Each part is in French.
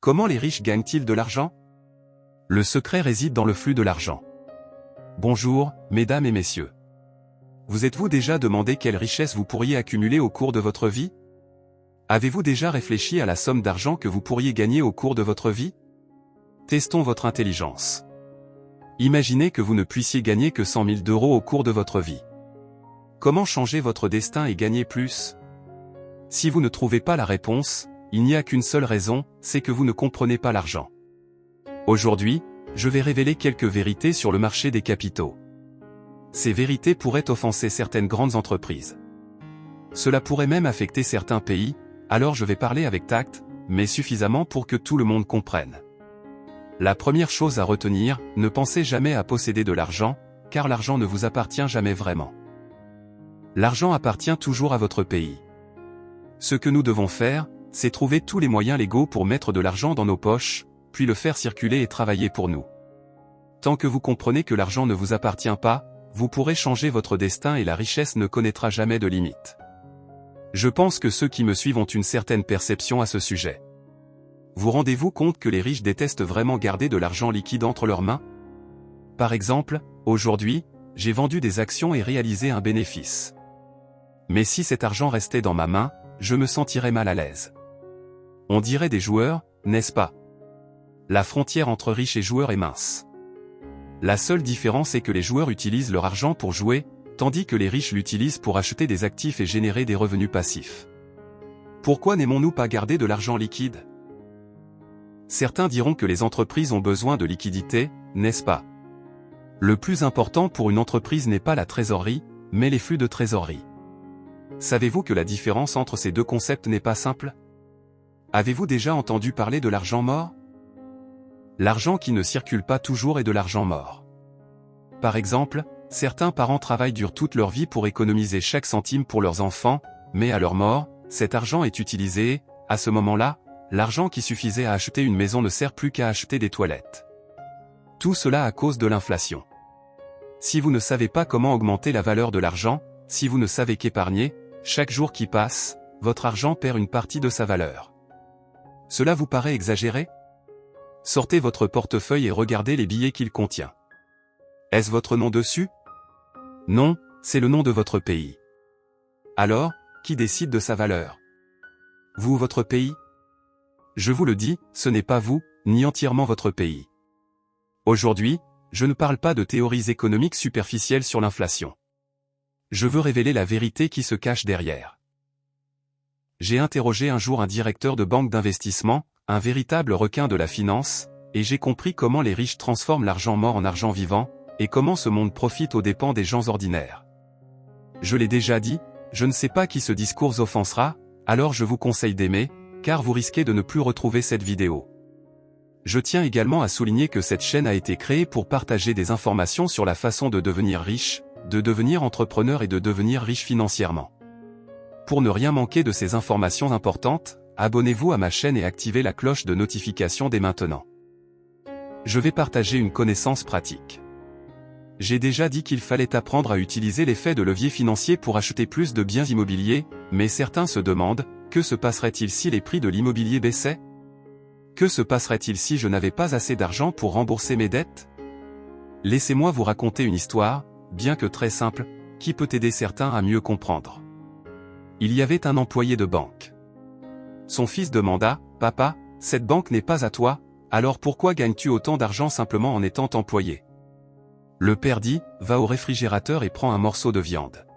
Comment les riches gagnent-ils de l'argent? Le secret réside dans le flux de l'argent. Bonjour, mesdames et messieurs. Vous êtes-vous déjà demandé quelle richesse vous pourriez accumuler au cours de votre vie? Avez-vous déjà réfléchi à la somme d'argent que vous pourriez gagner au cours de votre vie? Testons votre intelligence. Imaginez que vous ne puissiez gagner que 100 000 € au cours de votre vie. Comment changer votre destin et gagner plus? Si vous ne trouvez pas la réponse, il n'y a qu'une seule raison, c'est que vous ne comprenez pas l'argent. Aujourd'hui, je vais révéler quelques vérités sur le marché des capitaux. Ces vérités pourraient offenser certaines grandes entreprises. Cela pourrait même affecter certains pays, alors je vais parler avec tact, mais suffisamment pour que tout le monde comprenne. La première chose à retenir, ne pensez jamais à posséder de l'argent, car l'argent ne vous appartient jamais vraiment. L'argent appartient toujours à votre pays. Ce que nous devons faire, c'est trouver tous les moyens légaux pour mettre de l'argent dans nos poches, puis le faire circuler et travailler pour nous. Tant que vous comprenez que l'argent ne vous appartient pas, vous pourrez changer votre destin et la richesse ne connaîtra jamais de limite. Je pense que ceux qui me suivent ont une certaine perception à ce sujet. Vous rendez-vous compte que les riches détestent vraiment garder de l'argent liquide entre leurs mains? Par exemple, aujourd'hui, j'ai vendu des actions et réalisé un bénéfice. Mais si cet argent restait dans ma main, je me sentirais mal à l'aise. On dirait des joueurs, n'est-ce pas? La frontière entre riches et joueurs est mince. La seule différence est que les joueurs utilisent leur argent pour jouer, tandis que les riches l'utilisent pour acheter des actifs et générer des revenus passifs. Pourquoi n'aimons-nous pas garder de l'argent liquide? Certains diront que les entreprises ont besoin de liquidité, n'est-ce pas? Le plus important pour une entreprise n'est pas la trésorerie, mais les flux de trésorerie. Savez-vous que la différence entre ces deux concepts n'est pas simple? Avez-vous déjà entendu parler de l'argent mort? L'argent qui ne circule pas toujours est de l'argent mort. Par exemple, certains parents travaillent dur toute leur vie pour économiser chaque centime pour leurs enfants, mais à leur mort, cet argent est utilisé et, à ce moment-là, l'argent qui suffisait à acheter une maison ne sert plus qu'à acheter des toilettes. Tout cela à cause de l'inflation. Si vous ne savez pas comment augmenter la valeur de l'argent, si vous ne savez qu'épargner, chaque jour qui passe, votre argent perd une partie de sa valeur. Cela vous paraît exagéré? Sortez votre portefeuille et regardez les billets qu'il contient. Est-ce votre nom dessus? Non, c'est le nom de votre pays. Alors, qui décide de sa valeur? Vous ou votre pays? Je vous le dis, ce n'est pas vous, ni entièrement votre pays. Aujourd'hui, je ne parle pas de théories économiques superficielles sur l'inflation. Je veux révéler la vérité qui se cache derrière. J'ai interrogé un jour un directeur de banque d'investissement, un véritable requin de la finance, et j'ai compris comment les riches transforment l'argent mort en argent vivant, et comment ce monde profite aux dépens des gens ordinaires. Je l'ai déjà dit, je ne sais pas qui ce discours offensera, alors je vous conseille d'aimer, car vous risquez de ne plus retrouver cette vidéo. Je tiens également à souligner que cette chaîne a été créée pour partager des informations sur la façon de devenir riche, de devenir entrepreneur et de devenir riche financièrement. Pour ne rien manquer de ces informations importantes, abonnez-vous à ma chaîne et activez la cloche de notification dès maintenant. Je vais partager une connaissance pratique. J'ai déjà dit qu'il fallait apprendre à utiliser l'effet de levier financier pour acheter plus de biens immobiliers, mais certains se demandent, que se passerait-il si les prix de l'immobilier baissaient? Que se passerait-il si je n'avais pas assez d'argent pour rembourser mes dettes? Laissez-moi vous raconter une histoire, bien que très simple, qui peut aider certains à mieux comprendre. Il y avait un employé de banque. Son fils demanda, « Papa, cette banque n'est pas à toi, alors pourquoi gagnes-tu autant d'argent simplement en étant employé ?» Le père dit, « Va au réfrigérateur et prends un morceau de viande. »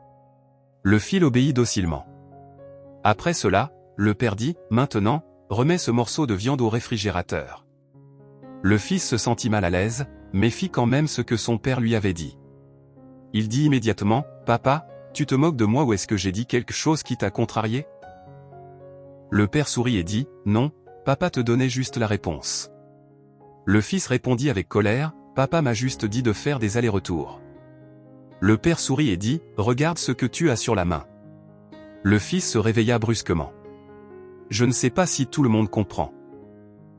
Le fils obéit docilement. Après cela, le père dit, « Maintenant, remets ce morceau de viande au réfrigérateur. » Le fils se sentit mal à l'aise, mais fit quand même ce que son père lui avait dit. Il dit immédiatement, « Papa, tu te moques de moi ou est-ce que j'ai dit quelque chose qui t'a contrarié ?» Le père sourit et dit, « Non, papa te donnait juste la réponse. » Le fils répondit avec colère, « Papa m'a juste dit de faire des allers-retours. » Le père sourit et dit, « Regarde ce que tu as sur la main. » Le fils se réveilla brusquement. Je ne sais pas si tout le monde comprend.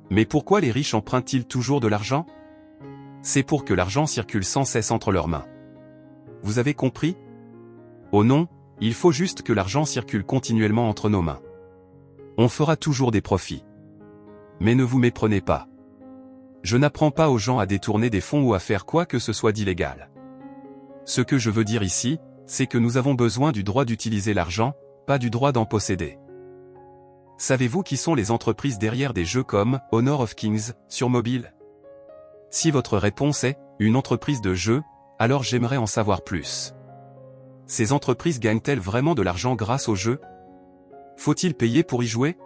Mais pourquoi les riches empruntent-ils toujours de l'argent? C'est pour que l'argent circule sans cesse entre leurs mains. Vous avez compris? Oh non, il faut juste que l'argent circule continuellement entre nos mains. On fera toujours des profits. Mais ne vous méprenez pas. Je n'apprends pas aux gens à détourner des fonds ou à faire quoi que ce soit d'illégal. Ce que je veux dire ici, c'est que nous avons besoin du droit d'utiliser l'argent, pas du droit d'en posséder. Savez-vous qui sont les entreprises derrière des jeux comme Honor of Kings sur mobile? Si votre réponse est une entreprise de jeux, alors j'aimerais en savoir plus. Ces entreprises gagnent-elles vraiment de l'argent grâce aux jeux? Faut-il payer pour y jouer?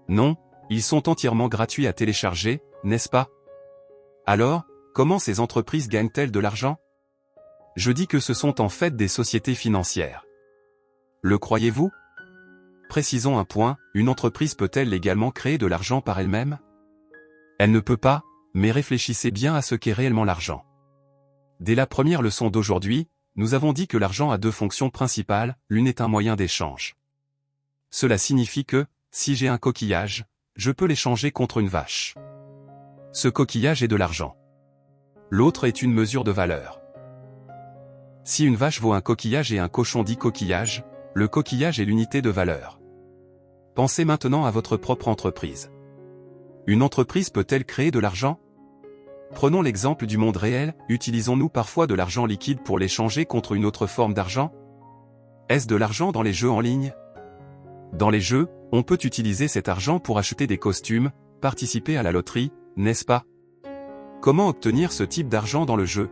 Non, ils sont entièrement gratuits à télécharger, n'est-ce pas? Alors, comment ces entreprises gagnent-elles de l'argent? Je dis que ce sont en fait des sociétés financières. Le croyez-vous? Précisons un point, une entreprise peut-elle légalement créer de l'argent par elle-même? Elle ne peut pas, mais réfléchissez bien à ce qu'est réellement l'argent. Dès la première leçon d'aujourd'hui, nous avons dit que l'argent a deux fonctions principales, l'une est un moyen d'échange. Cela signifie que, si j'ai un coquillage, je peux l'échanger contre une vache. Ce coquillage est de l'argent. L'autre est une mesure de valeur. Si une vache vaut un coquillage et un cochon 10 coquillages, le coquillage est l'unité de valeur. Pensez maintenant à votre propre entreprise. Une entreprise peut-elle créer de l'argent? Prenons l'exemple du monde réel, utilisons-nous parfois de l'argent liquide pour l'échanger contre une autre forme d'argent? Est-ce de l'argent dans les jeux en ligne? Dans les jeux, on peut utiliser cet argent pour acheter des costumes, participer à la loterie, n'est-ce pas? Comment obtenir ce type d'argent dans le jeu?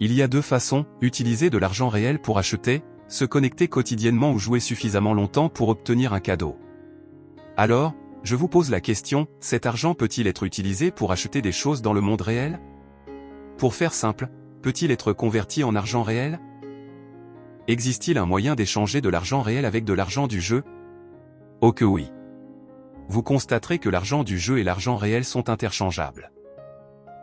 Il y a deux façons, utiliser de l'argent réel pour acheter, se connecter quotidiennement ou jouer suffisamment longtemps pour obtenir un cadeau. Alors, je vous pose la question, cet argent peut-il être utilisé pour acheter des choses dans le monde réel? Pour faire simple, peut-il être converti en argent réel? Existe-t-il un moyen d'échanger de l'argent réel avec de l'argent du jeu? Oh que oui. Vous constaterez que l'argent du jeu et l'argent réel sont interchangeables.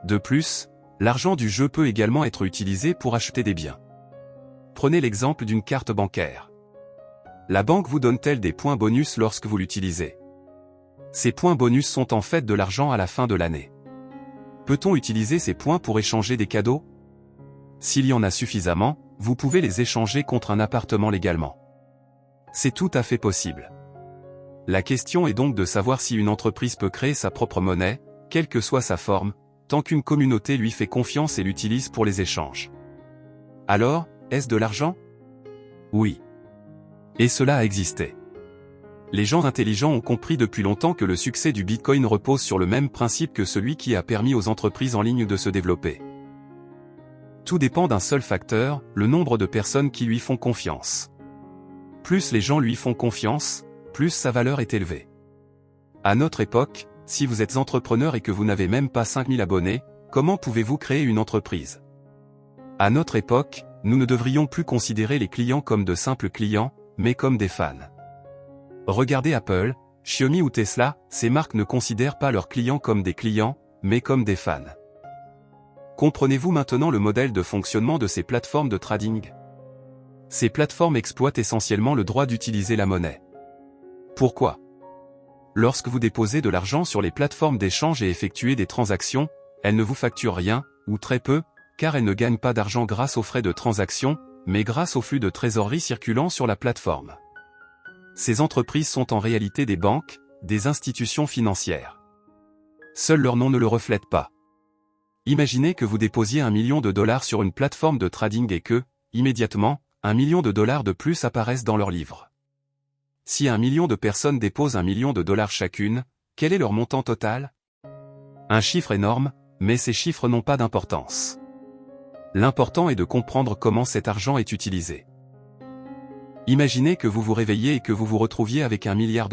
De plus, l'argent du jeu peut également être utilisé pour acheter des biens. Prenez l'exemple d'une carte bancaire. La banque vous donne-t-elle des points bonus lorsque vous l'utilisez? Ces points bonus sont en fait de l'argent à la fin de l'année. Peut-on utiliser ces points pour échanger des cadeaux? S'il y en a suffisamment, vous pouvez les échanger contre un appartement légalement. C'est tout à fait possible. La question est donc de savoir si une entreprise peut créer sa propre monnaie, quelle que soit sa forme, tant qu'une communauté lui fait confiance et l'utilise pour les échanges. Alors, est-ce de l'argent? Oui. Et cela a existé. Les gens intelligents ont compris depuis longtemps que le succès du Bitcoin repose sur le même principe que celui qui a permis aux entreprises en ligne de se développer. Tout dépend d'un seul facteur, le nombre de personnes qui lui font confiance. Plus les gens lui font confiance, plus sa valeur est élevée. À notre époque, si vous êtes entrepreneur et que vous n'avez même pas 5000 abonnés, comment pouvez-vous créer une entreprise? À notre époque, nous ne devrions plus considérer les clients comme de simples clients, mais comme des fans. Regardez Apple, Xiaomi ou Tesla, ces marques ne considèrent pas leurs clients comme des clients, mais comme des fans. Comprenez-vous maintenant le modèle de fonctionnement de ces plateformes de trading? Ces plateformes exploitent essentiellement le droit d'utiliser la monnaie. Pourquoi? Lorsque vous déposez de l'argent sur les plateformes d'échange et effectuez des transactions, elles ne vous facturent rien, ou très peu, car elles ne gagnent pas d'argent grâce aux frais de transaction, mais grâce au flux de trésorerie circulant sur la plateforme. Ces entreprises sont en réalité des banques, des institutions financières. Seul leur nom ne le reflète pas. Imaginez que vous déposiez $1 million sur une plateforme de trading et que, immédiatement, $1 million de plus apparaissent dans leur livre. Si 1 million de personnes déposent $1 million chacune, quel est leur montant total? Un chiffre énorme, mais ces chiffres n'ont pas d'importance. L'important est de comprendre comment cet argent est utilisé. Imaginez que vous vous réveillez et que vous vous retrouviez avec $1 milliard.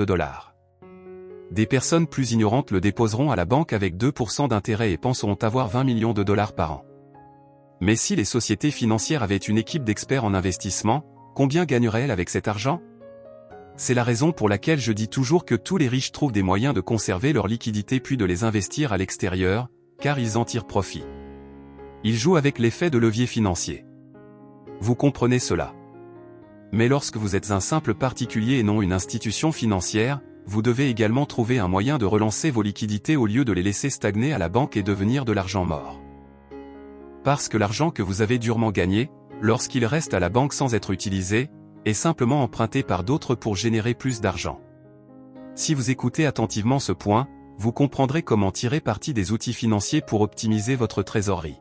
Des personnes plus ignorantes le déposeront à la banque avec 2% d'intérêt et penseront avoir $20 millions par an. Mais si les sociétés financières avaient une équipe d'experts en investissement, combien gagneraient-elles avec cet argent? C'est la raison pour laquelle je dis toujours que tous les riches trouvent des moyens de conserver leur liquidité puis de les investir à l'extérieur, car ils en tirent profit. Ils jouent avec l'effet de levier financier. Vous comprenez cela. Mais lorsque vous êtes un simple particulier et non une institution financière, vous devez également trouver un moyen de relancer vos liquidités au lieu de les laisser stagner à la banque et devenir de l'argent mort. Parce que l'argent que vous avez durement gagné, lorsqu'il reste à la banque sans être utilisé, est simplement emprunté par d'autres pour générer plus d'argent. Si vous écoutez attentivement ce point, vous comprendrez comment tirer parti des outils financiers pour optimiser votre trésorerie.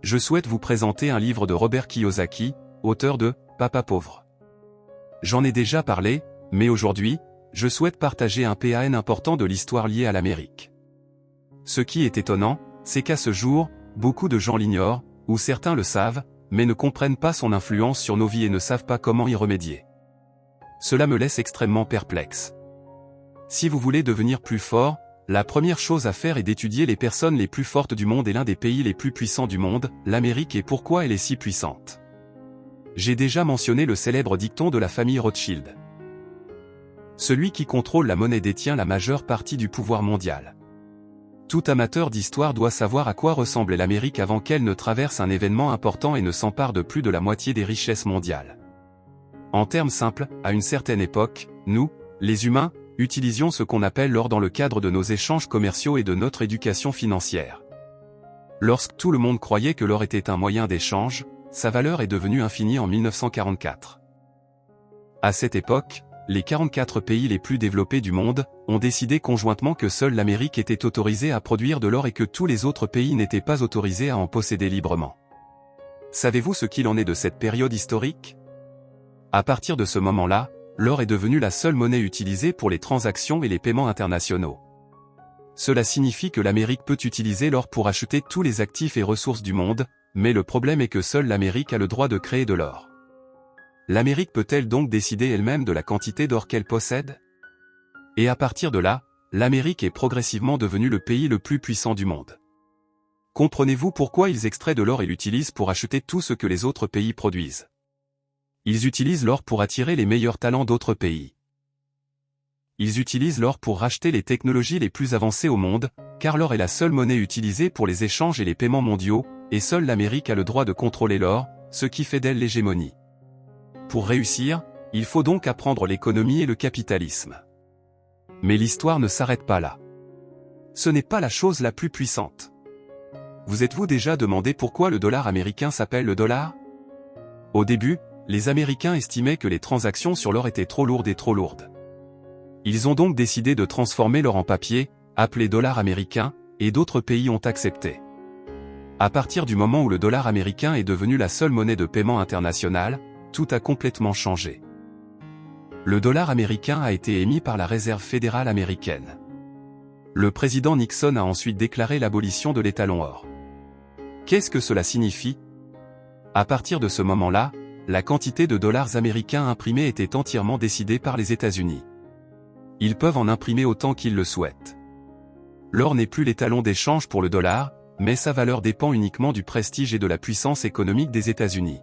Je souhaite vous présenter un livre de Robert Kiyosaki, auteur de « Papa pauvre ». J'en ai déjà parlé, mais aujourd'hui, je souhaite partager un PAN important de l'histoire liée à l'Amérique. Ce qui est étonnant, c'est qu'à ce jour, beaucoup de gens l'ignorent, ou certains le savent, mais ne comprennent pas son influence sur nos vies et ne savent pas comment y remédier. Cela me laisse extrêmement perplexe. Si vous voulez devenir plus fort, la première chose à faire est d'étudier les personnes les plus fortes du monde et l'un des pays les plus puissants du monde, l'Amérique, et pourquoi elle est si puissante. J'ai déjà mentionné le célèbre dicton de la famille Rothschild. Celui qui contrôle la monnaie détient la majeure partie du pouvoir mondial. Tout amateur d'histoire doit savoir à quoi ressemblait l'Amérique avant qu'elle ne traverse un événement important et ne s'empare de plus de la moitié des richesses mondiales. En termes simples, à une certaine époque, nous, les humains, utilisions ce qu'on appelle l'or dans le cadre de nos échanges commerciaux et de notre éducation financière. Lorsque tout le monde croyait que l'or était un moyen d'échange, sa valeur est devenue infinie en 1944. À cette époque, les 44 pays les plus développés du monde ont décidé conjointement que seule l'Amérique était autorisée à produire de l'or et que tous les autres pays n'étaient pas autorisés à en posséder librement. Savez-vous ce qu'il en est de cette période historique? À partir de ce moment-là, l'or est devenu la seule monnaie utilisée pour les transactions et les paiements internationaux. Cela signifie que l'Amérique peut utiliser l'or pour acheter tous les actifs et ressources du monde, mais le problème est que seule l'Amérique a le droit de créer de l'or. L'Amérique peut-elle donc décider elle-même de la quantité d'or qu'elle possède? Et à partir de là, l'Amérique est progressivement devenue le pays le plus puissant du monde. Comprenez-vous pourquoi ils extraient de l'or et l'utilisent pour acheter tout ce que les autres pays produisent? Ils utilisent l'or pour attirer les meilleurs talents d'autres pays. Ils utilisent l'or pour racheter les technologies les plus avancées au monde, car l'or est la seule monnaie utilisée pour les échanges et les paiements mondiaux, et seule l'Amérique a le droit de contrôler l'or, ce qui fait d'elle l'hégémonie. Pour réussir, il faut donc apprendre l'économie et le capitalisme. Mais l'histoire ne s'arrête pas là. Ce n'est pas la chose la plus puissante. Vous êtes-vous déjà demandé pourquoi le dollar américain s'appelle le dollar? Au début, les Américains estimaient que les transactions sur l'or étaient trop lourdes et trop lourdes. Ils ont donc décidé de transformer l'or en papier, appelé dollar américain, et d'autres pays ont accepté. À partir du moment où le dollar américain est devenu la seule monnaie de paiement internationale, tout a complètement changé. Le dollar américain a été émis par la Réserve fédérale américaine. Le président Nixon a ensuite déclaré l'abolition de l'étalon or. Qu'est-ce que cela signifie? À partir de ce moment-là, la quantité de dollars américains imprimés était entièrement décidée par les États-Unis. Ils peuvent en imprimer autant qu'ils le souhaitent. L'or n'est plus l'étalon d'échange pour le dollar, mais sa valeur dépend uniquement du prestige et de la puissance économique des États-Unis.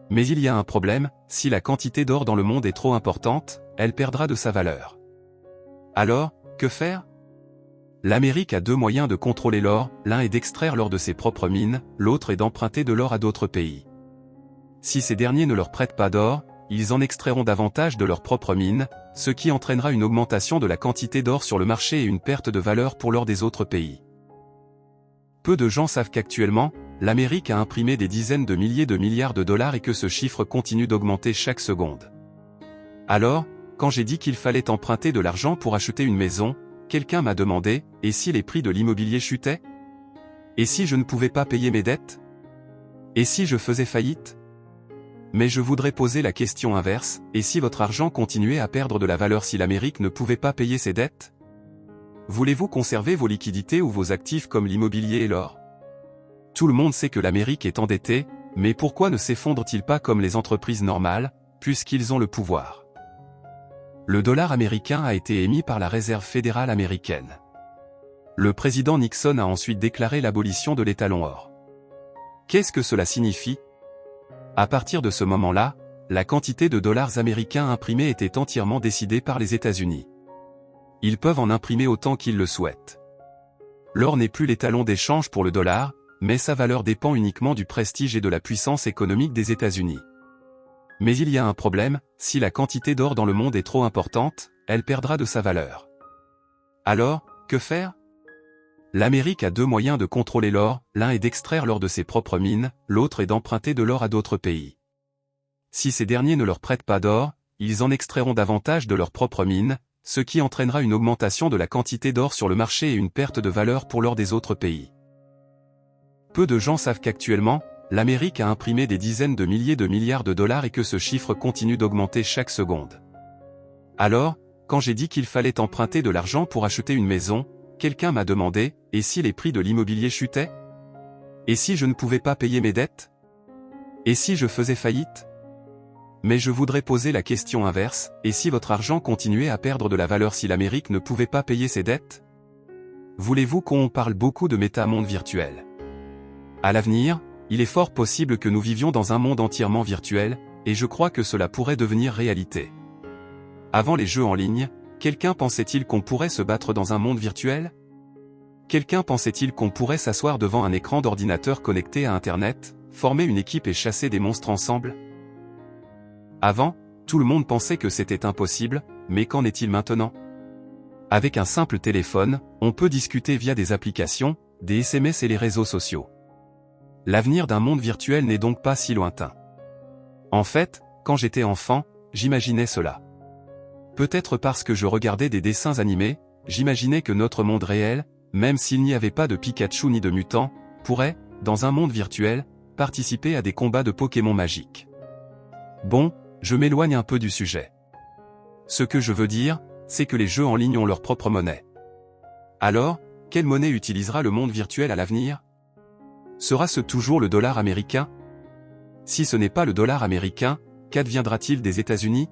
Mais il y a un problème, si la quantité d'or dans le monde est trop importante, elle perdra de sa valeur. Alors, que faire? L'Amérique a deux moyens de contrôler l'or, l'un est d'extraire l'or de ses propres mines, l'autre est d'emprunter de l'or à d'autres pays. Si ces derniers ne leur prêtent pas d'or, ils en extrairont davantage de leurs propres mines, ce qui entraînera une augmentation de la quantité d'or sur le marché et une perte de valeur pour l'or des autres pays. Peu de gens savent qu'actuellement, l'Amérique a imprimé des dizaines de milliers de milliards de dollars et que ce chiffre continue d'augmenter chaque seconde. Alors, quand j'ai dit qu'il fallait emprunter de l'argent pour acheter une maison, quelqu'un m'a demandé, et si les prix de l'immobilier chutaient? Et si je ne pouvais pas payer mes dettes? Et si je faisais faillite? Mais je voudrais poser la question inverse, et si votre argent continuait à perdre de la valeur si l'Amérique ne pouvait pas payer ses dettes? Voulez-vous conserver vos liquidités ou vos actifs comme l'immobilier et l'or? Tout le monde sait que l'Amérique est endettée, mais pourquoi ne s'effondre-t-il pas comme les entreprises normales, puisqu'ils ont le pouvoir? Le dollar américain a été émis par la Réserve fédérale américaine. Le président Nixon a ensuite déclaré l'abolition de l'étalon or. Qu'est-ce que cela signifie? À partir de ce moment-là, la quantité de dollars américains imprimés était entièrement décidée par les États-Unis. Ils peuvent en imprimer autant qu'ils le souhaitent. L'or n'est plus l'étalon d'échange pour le dollar, mais sa valeur dépend uniquement du prestige et de la puissance économique des États-Unis. Mais il y a un problème, si la quantité d'or dans le monde est trop importante, elle perdra de sa valeur. Alors, que faire? L'Amérique a deux moyens de contrôler l'or, l'un est d'extraire l'or de ses propres mines, l'autre est d'emprunter de l'or à d'autres pays. Si ces derniers ne leur prêtent pas d'or, ils en extrairont davantage de leurs propres mines, ce qui entraînera une augmentation de la quantité d'or sur le marché et une perte de valeur pour l'or des autres pays. Peu de gens savent qu'actuellement, l'Amérique a imprimé des dizaines de milliers de milliards de dollars et que ce chiffre continue d'augmenter chaque seconde. Alors, quand j'ai dit qu'il fallait emprunter de l'argent pour acheter une maison, quelqu'un m'a demandé, et si les prix de l'immobilier chutaient? Et si je ne pouvais pas payer mes dettes? Et si je faisais faillite? Mais je voudrais poser la question inverse, et si votre argent continuait à perdre de la valeur si l'Amérique ne pouvait pas payer ses dettes? Voulez-vous qu'on parle beaucoup de méta-monde virtuel? À l'avenir, il est fort possible que nous vivions dans un monde entièrement virtuel, et je crois que cela pourrait devenir réalité. Avant les jeux en ligne, quelqu'un pensait-il qu'on pourrait se battre dans un monde virtuel? Quelqu'un pensait-il qu'on pourrait s'asseoir devant un écran d'ordinateur connecté à Internet, former une équipe et chasser des monstres ensemble? Avant, tout le monde pensait que c'était impossible, mais qu'en est-il maintenant? Avec un simple téléphone, on peut discuter via des applications, des SMS et les réseaux sociaux. L'avenir d'un monde virtuel n'est donc pas si lointain. En fait, quand j'étais enfant, j'imaginais cela. Peut-être parce que je regardais des dessins animés, j'imaginais que notre monde réel, même s'il n'y avait pas de Pikachu ni de mutants, pourrait, dans un monde virtuel, participer à des combats de Pokémon magiques. Bon, je m'éloigne un peu du sujet. Ce que je veux dire, c'est que les jeux en ligne ont leur propre monnaie. Alors, quelle monnaie utilisera le monde virtuel à l'avenir? Sera-ce toujours le dollar américain? Si ce n'est pas le dollar américain, qu'adviendra-t-il des États-Unis?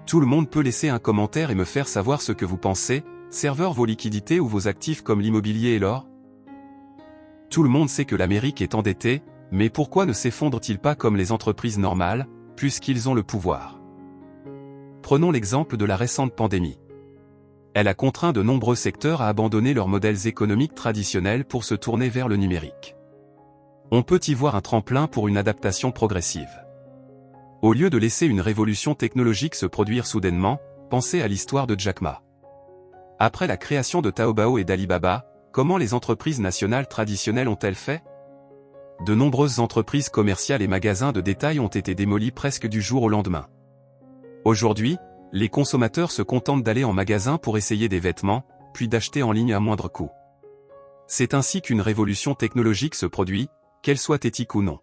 Tout le monde peut laisser un commentaire et me faire savoir ce que vous pensez, serveur vos liquidités ou vos actifs comme l'immobilier et l'or? Tout le monde sait que l'Amérique est endettée, mais pourquoi ne s'effondre-t-il pas comme les entreprises normales, puisqu'ils ont le pouvoir? Prenons l'exemple de la récente pandémie. Elle a contraint de nombreux secteurs à abandonner leurs modèles économiques traditionnels pour se tourner vers le numérique. On peut y voir un tremplin pour une adaptation progressive. Au lieu de laisser une révolution technologique se produire soudainement, pensez à l'histoire de Jack Ma. Après la création de Taobao et d'Alibaba, comment les entreprises nationales traditionnelles ont-elles fait? De nombreuses entreprises commerciales et magasins de détail ont été démolis presque du jour au lendemain. Aujourd'hui, les consommateurs se contentent d'aller en magasin pour essayer des vêtements, puis d'acheter en ligne à moindre coût. C'est ainsi qu'une révolution technologique se produit, qu'elle soit éthique ou non.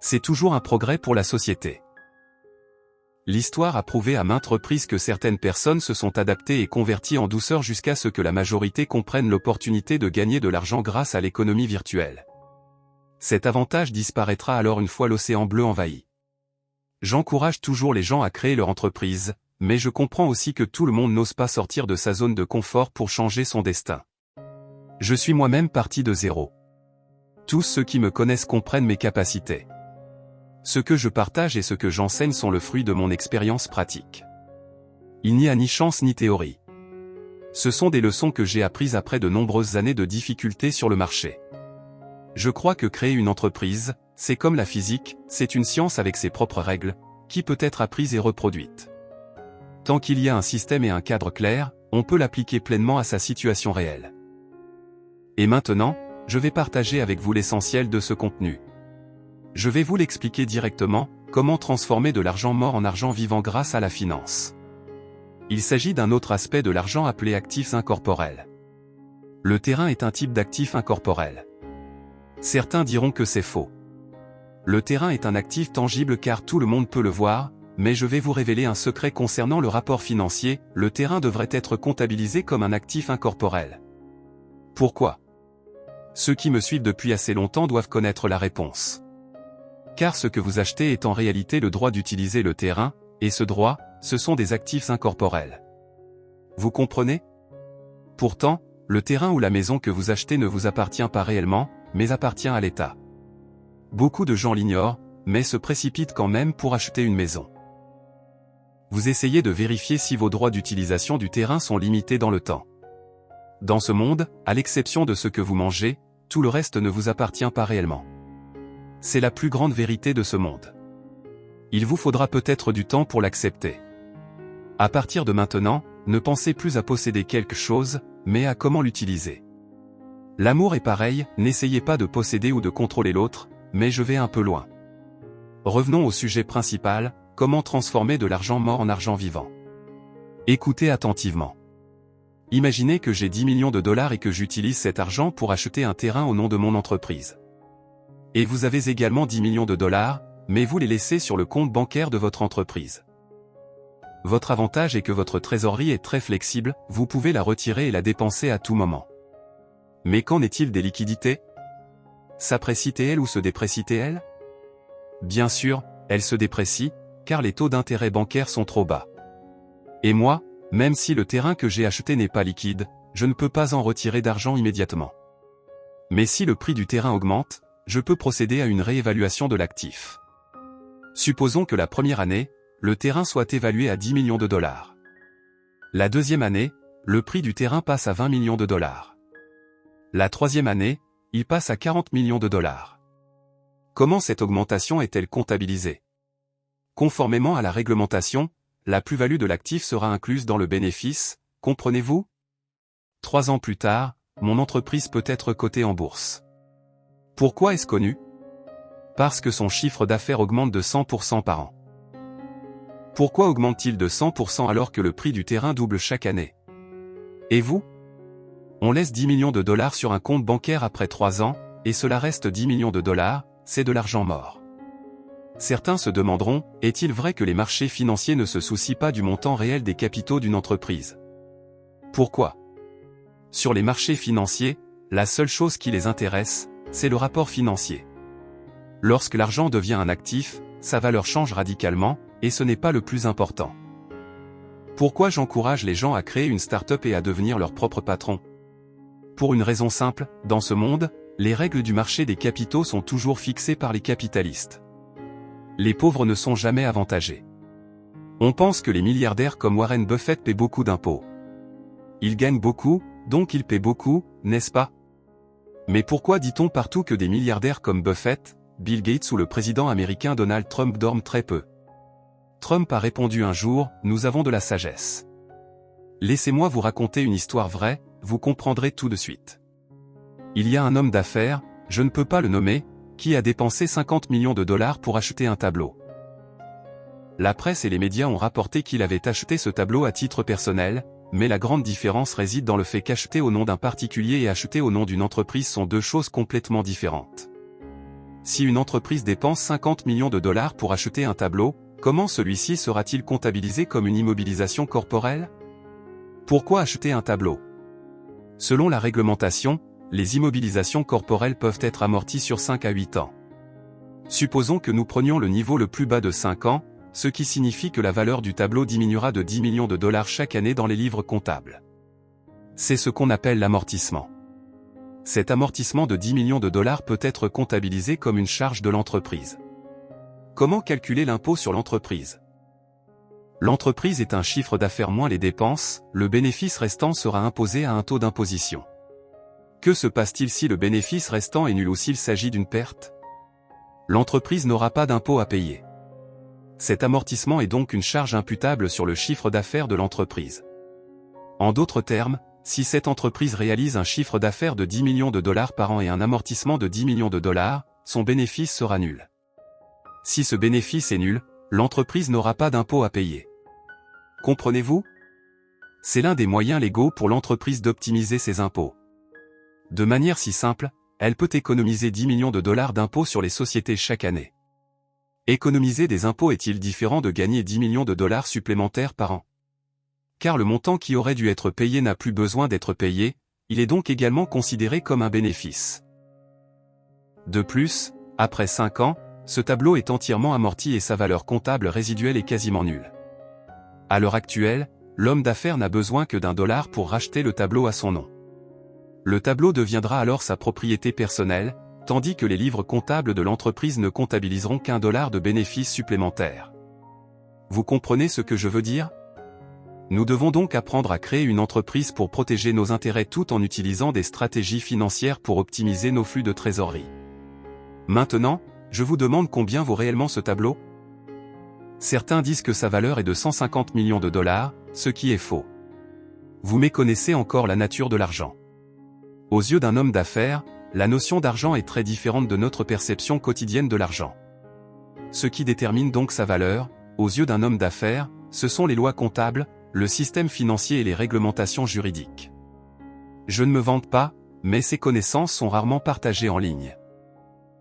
C'est toujours un progrès pour la société. L'histoire a prouvé à maintes reprises que certaines personnes se sont adaptées et converties en douceur jusqu'à ce que la majorité comprenne l'opportunité de gagner de l'argent grâce à l'économie virtuelle. Cet avantage disparaîtra alors une fois l'océan bleu envahi. J'encourage toujours les gens à créer leur entreprise, mais je comprends aussi que tout le monde n'ose pas sortir de sa zone de confort pour changer son destin. Je suis moi-même parti de zéro. Tous ceux qui me connaissent comprennent mes capacités. Ce que je partage et ce que j'enseigne sont le fruit de mon expérience pratique. Il n'y a ni chance ni théorie. Ce sont des leçons que j'ai apprises après de nombreuses années de difficultés sur le marché. Je crois que créer une entreprise, c'est comme la physique, c'est une science avec ses propres règles, qui peut être apprise et reproduite. Tant qu'il y a un système et un cadre clair, on peut l'appliquer pleinement à sa situation réelle. Et maintenant, je vais partager avec vous l'essentiel de ce contenu. Je vais vous l'expliquer directement, comment transformer de l'argent mort en argent vivant grâce à la finance. Il s'agit d'un autre aspect de l'argent appelé actifs incorporels. Le terrain est un type d'actif incorporel. Certains diront que c'est faux. Le terrain est un actif tangible car tout le monde peut le voir, mais je vais vous révéler un secret concernant le rapport financier, le terrain devrait être comptabilisé comme un actif incorporel. Pourquoi? Ceux qui me suivent depuis assez longtemps doivent connaître la réponse. Car ce que vous achetez est en réalité le droit d'utiliser le terrain, et ce droit, ce sont des actifs incorporels. Vous comprenez? Pourtant, le terrain ou la maison que vous achetez ne vous appartient pas réellement, mais appartient à l'État. Beaucoup de gens l'ignorent, mais se précipitent quand même pour acheter une maison. Vous essayez de vérifier si vos droits d'utilisation du terrain sont limités dans le temps. Dans ce monde, à l'exception de ce que vous mangez, tout le reste ne vous appartient pas réellement. C'est la plus grande vérité de ce monde. Il vous faudra peut-être du temps pour l'accepter. À partir de maintenant, ne pensez plus à posséder quelque chose, mais à comment l'utiliser. L'amour est pareil, n'essayez pas de posséder ou de contrôler l'autre, mais je vais un peu loin. Revenons au sujet principal, comment transformer de l'argent mort en argent vivant. Écoutez attentivement. Imaginez que j'ai 10 millions de dollars et que j'utilise cet argent pour acheter un terrain au nom de mon entreprise. Et vous avez également 10 millions de dollars, mais vous les laissez sur le compte bancaire de votre entreprise. Votre avantage est que votre trésorerie est très flexible, vous pouvez la retirer et la dépenser à tout moment. Mais qu'en est-il des liquidités? S'apprécient-elles ou se déprécient-elles? Bien sûr, elles se déprécient, car les taux d'intérêt bancaires sont trop bas. Et moi, même si le terrain que j'ai acheté n'est pas liquide, je ne peux pas en retirer d'argent immédiatement. Mais si le prix du terrain augmente, je peux procéder à une réévaluation de l'actif. Supposons que la première année, le terrain soit évalué à 10 millions de dollars. La deuxième année, le prix du terrain passe à 20 millions de dollars. La troisième année, il passe à 40 millions de dollars. Comment cette augmentation est-elle comptabilisée? Conformément à la réglementation, la plus-value de l'actif sera incluse dans le bénéfice, comprenez-vous? 3 ans plus tard, mon entreprise peut être cotée en bourse. Pourquoi est-ce connu? Parce que son chiffre d'affaires augmente de 100% par an. Pourquoi augmente-t-il de 100% alors que le prix du terrain double chaque année? Et vous? On laisse 10 millions de dollars sur un compte bancaire après 3 ans, et cela reste 10 millions de dollars, c'est de l'argent mort. Certains se demanderont, est-il vrai que les marchés financiers ne se soucient pas du montant réel des capitaux d'une entreprise? Pourquoi? Sur les marchés financiers, la seule chose qui les intéresse, c'est le rapport financier. Lorsque l'argent devient un actif, sa valeur change radicalement, et ce n'est pas le plus important. Pourquoi j'encourage les gens à créer une start-up et à devenir leur propre patron? Pour une raison simple, dans ce monde, les règles du marché des capitaux sont toujours fixées par les capitalistes. Les pauvres ne sont jamais avantagés. On pense que les milliardaires comme Warren Buffett paient beaucoup d'impôts. Ils gagnent beaucoup, donc ils paient beaucoup, n'est-ce pas? Mais pourquoi dit-on partout que des milliardaires comme Buffett, Bill Gates ou le président américain Donald Trump dorment très peu? Trump a répondu un jour, nous avons de la sagesse. Laissez-moi vous raconter une histoire vraie, vous comprendrez tout de suite. Il y a un homme d'affaires, je ne peux pas le nommer, qui a dépensé 50 millions de dollars pour acheter un tableau. La presse et les médias ont rapporté qu'il avait acheté ce tableau à titre personnel, mais la grande différence réside dans le fait qu'acheter au nom d'un particulier et acheter au nom d'une entreprise sont deux choses complètement différentes. Si une entreprise dépense 50 millions de dollars pour acheter un tableau, comment celui-ci sera-t-il comptabilisé comme une immobilisation corporelle? Pourquoi acheter un tableau? Selon la réglementation, les immobilisations corporelles peuvent être amorties sur 5 à 8 ans. Supposons que nous prenions le niveau le plus bas de 5 ans, ce qui signifie que la valeur du tableau diminuera de 10 millions de dollars chaque année dans les livres comptables. C'est ce qu'on appelle l'amortissement. Cet amortissement de 10 millions de dollars peut être comptabilisé comme une charge de l'entreprise. Comment calculer l'impôt sur l'entreprise? L'entreprise est un chiffre d'affaires moins les dépenses, le bénéfice restant sera imposé à un taux d'imposition. Que se passe-t-il si le bénéfice restant est nul ou s'il s'agit d'une perte? L'entreprise n'aura pas d'impôt à payer. Cet amortissement est donc une charge imputable sur le chiffre d'affaires de l'entreprise. En d'autres termes, si cette entreprise réalise un chiffre d'affaires de 10 millions de dollars par an et un amortissement de 10 millions de dollars, son bénéfice sera nul. Si ce bénéfice est nul, l'entreprise n'aura pas d'impôt à payer. Comprenez-vous? C'est l'un des moyens légaux pour l'entreprise d'optimiser ses impôts. De manière si simple, elle peut économiser 10 millions de dollars d'impôts sur les sociétés chaque année. Économiser des impôts est-il différent de gagner 10 millions de dollars supplémentaires par an? Car le montant qui aurait dû être payé n'a plus besoin d'être payé, il est donc également considéré comme un bénéfice. De plus, après 5 ans, ce tableau est entièrement amorti et sa valeur comptable résiduelle est quasiment nulle. À l'heure actuelle, l'homme d'affaires n'a besoin que d'$1 pour racheter le tableau à son nom. Le tableau deviendra alors sa propriété personnelle, tandis que les livres comptables de l'entreprise ne comptabiliseront qu'$1 de bénéfices supplémentaires. Vous comprenez ce que je veux dire? Nous devons donc apprendre à créer une entreprise pour protéger nos intérêts tout en utilisant des stratégies financières pour optimiser nos flux de trésorerie. Maintenant, je vous demande combien vaut réellement ce tableau? Certains disent que sa valeur est de 150 millions de dollars, ce qui est faux. Vous méconnaissez encore la nature de l'argent. Aux yeux d'un homme d'affaires, la notion d'argent est très différente de notre perception quotidienne de l'argent. Ce qui détermine donc sa valeur, aux yeux d'un homme d'affaires, ce sont les lois comptables, le système financier et les réglementations juridiques. Je ne me vante pas, mais ces connaissances sont rarement partagées en ligne.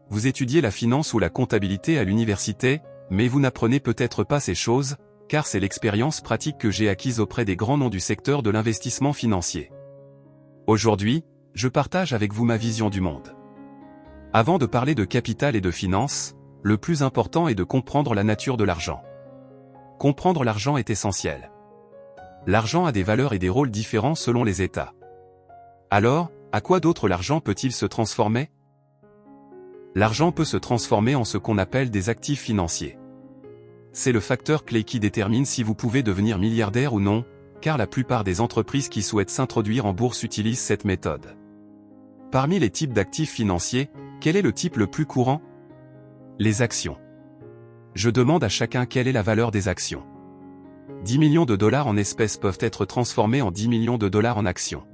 Vous étudiez la finance ou la comptabilité à l'université, mais vous n'apprenez peut-être pas ces choses, car c'est l'expérience pratique que j'ai acquise auprès des grands noms du secteur de l'investissement financier. Aujourd'hui, je partage avec vous ma vision du monde. Avant de parler de capital et de finance, le plus important est de comprendre la nature de l'argent. Comprendre l'argent est essentiel. L'argent a des valeurs et des rôles différents selon les États. Alors, à quoi d'autre l'argent peut-il se transformer? L'argent peut se transformer en ce qu'on appelle des actifs financiers. C'est le facteur clé qui détermine si vous pouvez devenir milliardaire ou non, car la plupart des entreprises qui souhaitent s'introduire en bourse utilisent cette méthode. Parmi les types d'actifs financiers, quel est le type le plus courant? Les actions. Je demande à chacun quelle est la valeur des actions. 10 millions de dollars en espèces peuvent être transformés en 10 millions de dollars en actions.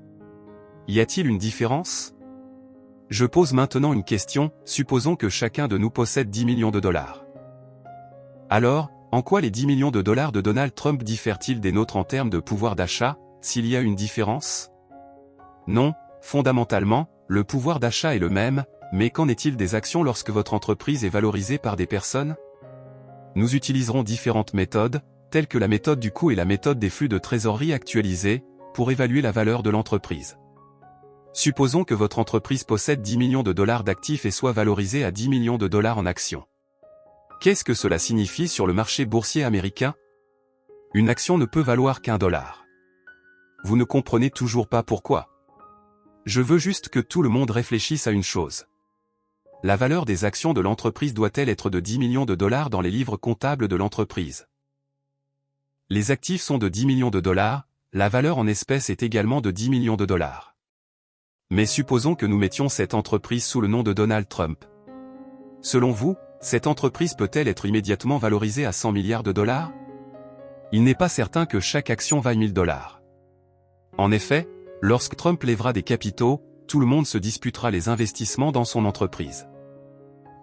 Y a-t-il une différence? Je pose maintenant une question, supposons que chacun de nous possède 10 millions de dollars. Alors, en quoi les 10 millions de dollars de Donald Trump diffèrent-ils des nôtres en termes de pouvoir d'achat, s'il y a une différence? Non, fondamentalement, le pouvoir d'achat est le même, mais qu'en est-il des actions lorsque votre entreprise est valorisée par des personnes? Nous utiliserons différentes méthodes, telles que la méthode du coût et la méthode des flux de trésorerie actualisés, pour évaluer la valeur de l'entreprise. Supposons que votre entreprise possède 10 millions de dollars d'actifs et soit valorisée à 10 millions de dollars en actions. Qu'est-ce que cela signifie sur le marché boursier américain? Une action ne peut valoir qu'1 dollar. Vous ne comprenez toujours pas pourquoi. Je veux juste que tout le monde réfléchisse à une chose. La valeur des actions de l'entreprise doit-elle être de 10 millions de dollars dans les livres comptables de l'entreprise? Les actifs sont de 10 millions de dollars, la valeur en espèces est également de 10 millions de dollars. Mais supposons que nous mettions cette entreprise sous le nom de Donald Trump. Selon vous, cette entreprise peut-elle être immédiatement valorisée à 100 milliards de dollars? Il n'est pas certain que chaque action vaille 1000 dollars. En effet, lorsque Trump lèvera des capitaux, tout le monde se disputera les investissements dans son entreprise.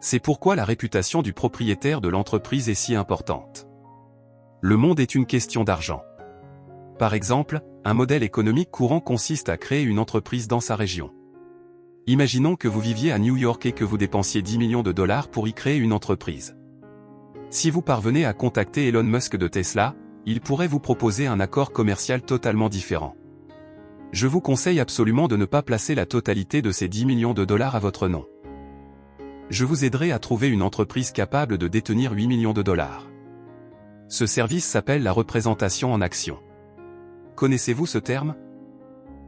C'est pourquoi la réputation du propriétaire de l'entreprise est si importante. Le monde est une question d'argent. Par exemple, un modèle économique courant consiste à créer une entreprise dans sa région. Imaginons que vous viviez à New York et que vous dépensiez 10 millions de dollars pour y créer une entreprise. Si vous parvenez à contacter Elon Musk de Tesla, il pourrait vous proposer un accord commercial totalement différent. Je vous conseille absolument de ne pas placer la totalité de ces 10 millions de dollars à votre nom. Je vous aiderai à trouver une entreprise capable de détenir 8 millions de dollars. Ce service s'appelle la représentation en actions. Connaissez-vous ce terme?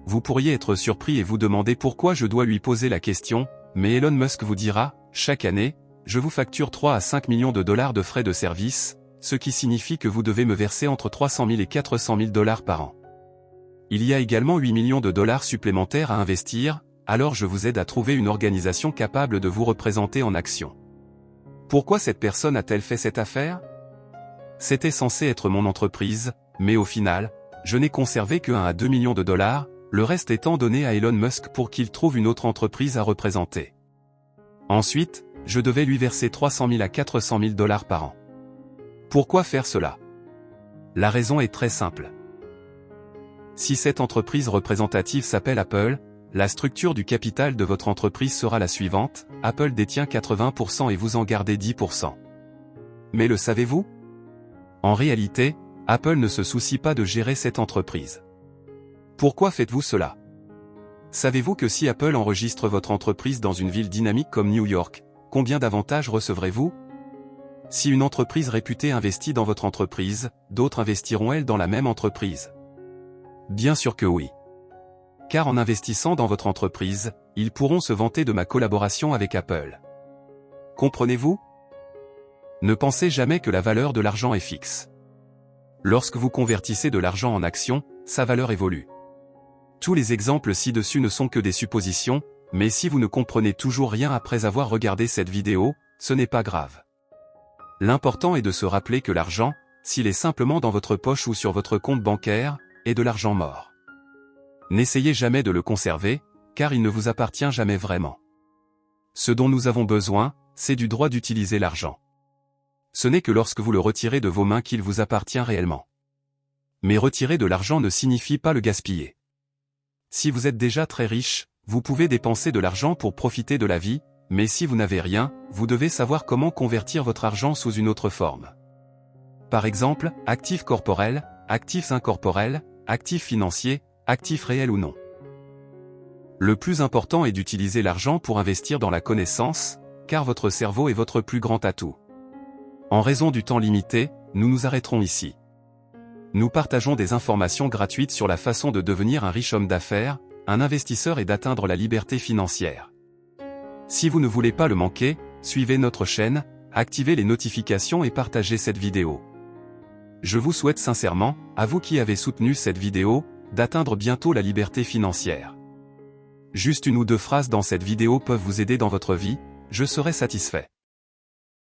Vous pourriez être surpris et vous demander pourquoi je dois lui poser la question, mais Elon Musk vous dira, chaque année, je vous facture 3 à 5 millions de dollars de frais de service, ce qui signifie que vous devez me verser entre 300 000 et 400 000 dollars par an. Il y a également 8 millions de dollars supplémentaires à investir, alors je vous aide à trouver une organisation capable de vous représenter en actions. Pourquoi cette personne a-t-elle fait cette affaire? C'était censé être mon entreprise, mais au final, je n'ai conservé que 1 à 2 millions de dollars, le reste étant donné à Elon Musk pour qu'il trouve une autre entreprise à représenter. Ensuite, je devais lui verser 300 000 à 400 000 dollars par an. Pourquoi faire cela? La raison est très simple. Si cette entreprise représentative s'appelle Apple, la structure du capital de votre entreprise sera la suivante, Apple détient 80% et vous en gardez 10%. Mais le savez-vous? En réalité, Apple ne se soucie pas de gérer cette entreprise. Pourquoi faites-vous cela? Savez-vous que si Apple enregistre votre entreprise dans une ville dynamique comme New York, combien d'avantages recevrez-vous? Si une entreprise réputée investit dans votre entreprise, d'autres investiront-elles dans la même entreprise? Bien sûr que oui. Car en investissant dans votre entreprise, ils pourront se vanter de ma collaboration avec Apple. Comprenez-vous? Ne pensez jamais que la valeur de l'argent est fixe. Lorsque vous convertissez de l'argent en actions, sa valeur évolue. Tous les exemples ci-dessus ne sont que des suppositions, mais si vous ne comprenez toujours rien après avoir regardé cette vidéo, ce n'est pas grave. L'important est de se rappeler que l'argent, s'il est simplement dans votre poche ou sur votre compte bancaire, est de l'argent mort. N'essayez jamais de le conserver, car il ne vous appartient jamais vraiment. Ce dont nous avons besoin, c'est du droit d'utiliser l'argent. Ce n'est que lorsque vous le retirez de vos mains qu'il vous appartient réellement. Mais retirer de l'argent ne signifie pas le gaspiller. Si vous êtes déjà très riche, vous pouvez dépenser de l'argent pour profiter de la vie, mais si vous n'avez rien, vous devez savoir comment convertir votre argent sous une autre forme. Par exemple, actifs corporels, actifs incorporels, actifs financiers, actifs réels ou non. Le plus important est d'utiliser l'argent pour investir dans la connaissance, car votre cerveau est votre plus grand atout. En raison du temps limité, nous nous arrêterons ici. Nous partageons des informations gratuites sur la façon de devenir un riche homme d'affaires, un investisseur et d'atteindre la liberté financière. Si vous ne voulez pas le manquer, suivez notre chaîne, activez les notifications et partagez cette vidéo. Je vous souhaite sincèrement, à vous qui avez soutenu cette vidéo, d'atteindre bientôt la liberté financière. Juste une ou deux phrases dans cette vidéo peuvent vous aider dans votre vie, je serai satisfait.